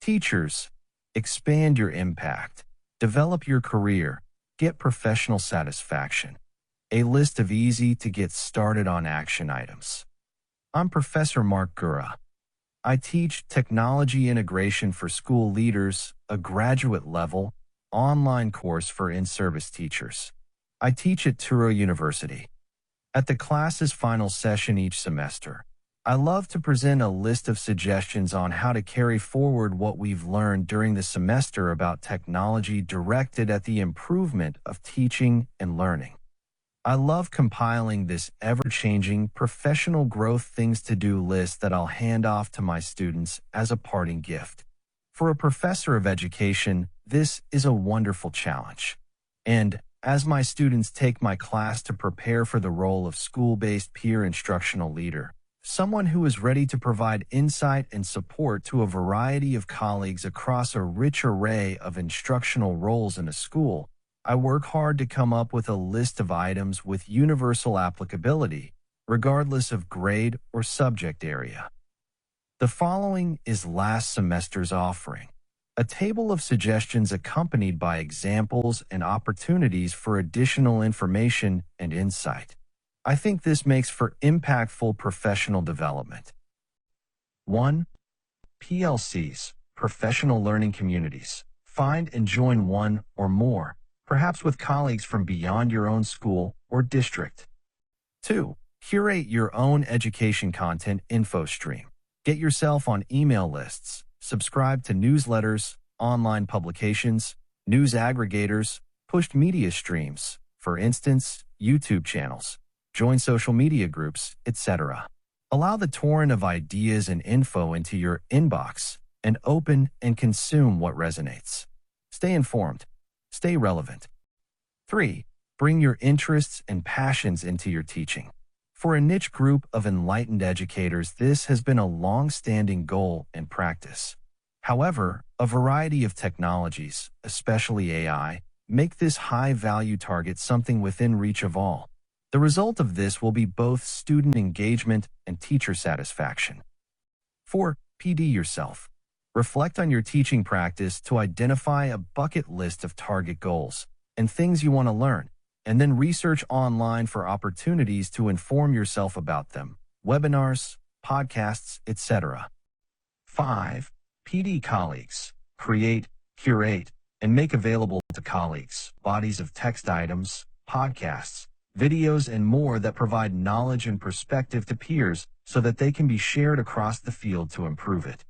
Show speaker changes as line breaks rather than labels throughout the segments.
Teachers, expand your impact, develop your career, get professional satisfaction. A list of easy-to-get started on action items. I'm Professor Mark Gura. I teach technology integration for school leaders, a graduate-level, online course for in-service teachers. I teach at Touro University. At the class's final session each semester, I love to present a list of suggestions on how to carry forward what we've learned during the semester about technology directed at the improvement of teaching and learning. I love compiling this ever-changing professional growth things-to-do list that I'll hand off to my students as a parting gift. For a professor of education, this is a wonderful challenge. And as my students take my class to prepare for the role of school-based peer instructional leader, someone who is ready to provide insight and support to a variety of colleagues across a rich array of instructional roles in a school, I work hard to come up with a list of items with universal applicability, regardless of grade or subject area. The following is last semester's offering, a table of suggestions accompanied by examples and opportunities for additional information and insight. I think this makes for impactful professional development. 1. PLCs, Professional Learning Communities. Find and join one or more, perhaps with colleagues from beyond your own school or district. 2. Curate your own education content info stream. Get yourself on email lists, subscribe to newsletters, online publications, news aggregators, pushed media streams, for instance, YouTube channels. Join social media groups, etc. Allow the torrent of ideas and info into your inbox and open and consume what resonates. Stay informed. Stay relevant. 3. Bring your interests and passions into your teaching. For a niche group of enlightened educators, this has been a long-standing goal and practice. However, a variety of technologies, especially AI, make this high-value target something within reach of all. The result of this will be both student engagement and teacher satisfaction. 4. PD yourself. Reflect on your teaching practice to identify a bucket list of target goals and things you want to learn, and then research online for opportunities to inform yourself about them, webinars, podcasts, etc. 5. PD colleagues. Create, curate, and make available to colleagues bodies of text items, podcasts, videos, and more that provide knowledge and perspective to peers so that they can be shared across the field to improve it.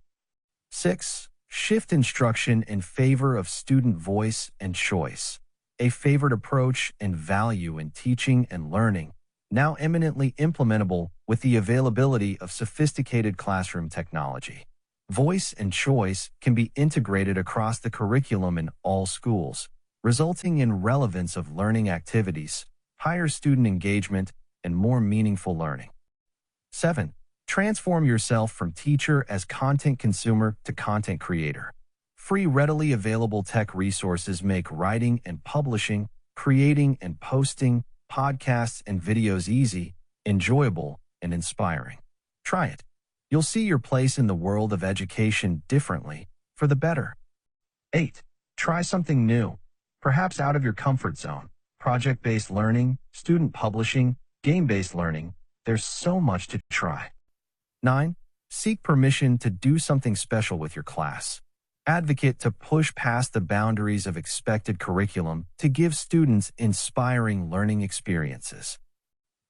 6. Shift instruction in favor of student voice and choice, a favored approach and value in teaching and learning, now eminently implementable with the availability of sophisticated classroom technology. Voice and choice can be integrated across the curriculum in all schools, resulting in relevance of learning activities, higher student engagement, and more meaningful learning. 7. Transform yourself from teacher as content consumer to content creator. Free, readily available tech resources make writing and publishing, creating and posting podcasts and videos easy, enjoyable, and inspiring. Try it. You'll see your place in the world of education differently, for the better. 8. Try something new, perhaps out of your comfort zone. Project-based learning, student publishing, game-based learning. There's so much to try. 9. Seek permission to do something special with your class. Advocate to push past the boundaries of expected curriculum to give students inspiring learning experiences.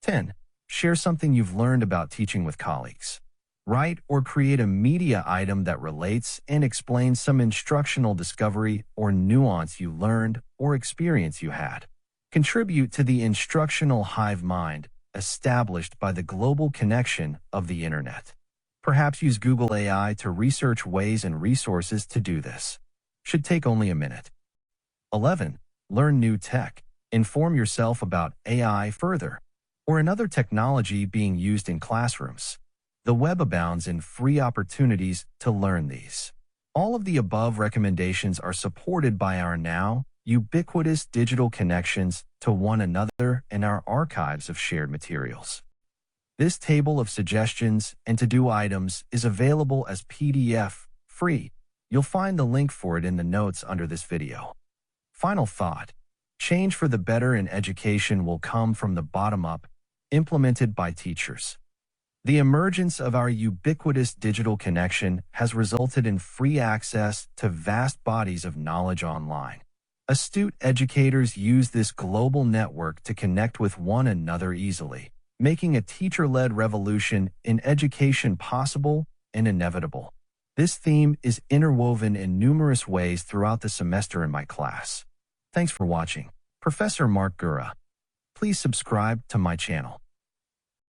10. Share something you've learned about teaching with colleagues. Write or create a media item that relates and explains some instructional discovery or nuance you learned or experience you had. Contribute to the instructional hive mind established by the global connection of the Internet. Perhaps use Google AI to research ways and resources to do this. Should take only a minute. 11. Learn new tech. Inform yourself about AI further, or another technology being used in classrooms. The web abounds in free opportunities to learn these. All of the above recommendations are supported by our now ubiquitous digital connections to one another and our archives of shared materials. This table of suggestions and to-do items is available as PDF, free. You'll find the link for it in the notes under this video. Final thought. Change for the better in education will come from the bottom up, implemented by teachers. The emergence of our ubiquitous digital connection has resulted in free access to vast bodies of knowledge online. Astute educators use this global network to connect with one another easily, making a teacher-led revolution in education possible and inevitable. This theme is interwoven in numerous ways throughout the semester in my class. Thanks for watching. Professor Mark Gura. Please subscribe to my channel.